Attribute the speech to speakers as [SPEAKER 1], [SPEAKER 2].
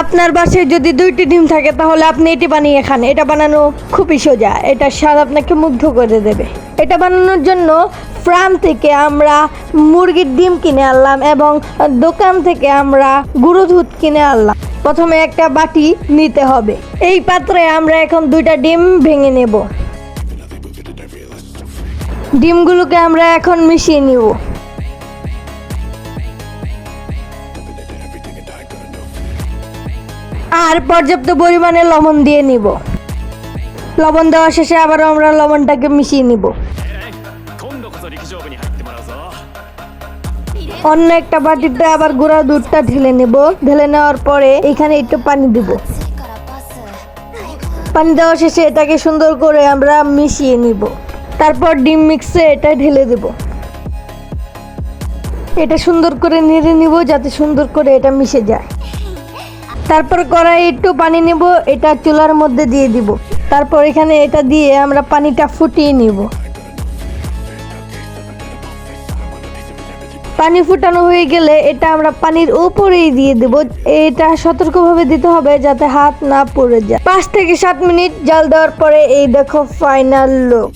[SPEAKER 1] আপনার বাসায় যদি 2টি ডিম থাকে তাহলে আপনি এটি বানিয়ে খান। এটা বানানো খুবই সোজা, এটার স্বাদ আপনাকে মুগ্ধ করে দেবে। এটা বানানোর জন্য ফার্ম থেকে আমরা মুরগির ডিম কিনে আনলাম এবং দোকান থেকে আমরা গুঁড়ো দুধ কিনে আনলাম। প্রথমে একটা বাটি নিতে হবে। এই পাত্রে আমরা এখন 2টা ডিম ভেঙে নেব। ডিমগুলোকে আমরা এখন মিশিয়ে নিব। আর পর্যাপ্ত পরিমাণে লবণ দিয়ে নিব। লবণ দেওয়া শেষে আবারও আমরা লবণটাকে মিশিয়ে নিব। অন্য একটা বাটিতে আবার গুঁড়া দুধটা ঢেলে নেব। ঢেলে নেওয়ার পরে এখানে একটু পানি দিব। পানি দেওয়া শেষে এটাকে সুন্দর করে আমরা মিশিয়ে নিব। তারপর ডিম মিক্সে এটা ঢেলে দেব। এটা সুন্দর করে নেড়ে নিব যাতে সুন্দর করে এটা মিশে যায়। তারপর কড়াই একটু পানি নেব, এটা চুলার মধ্যে দিয়ে দিব। তারপর এখানে এটা দিয়ে আমরা পানিটা ফুটিয়ে নিব। পানি ফুটানো হয়ে গেলে এটা আমরা পানির উপরেই দিয়ে দেব। এটা সতর্কভাবে দিতে হবে যাতে হাত না পড়ে যায়। 5 থেকে 7 মিনিট জাল দেওয়ার পরে এই দেখো ফাইনাল লুক।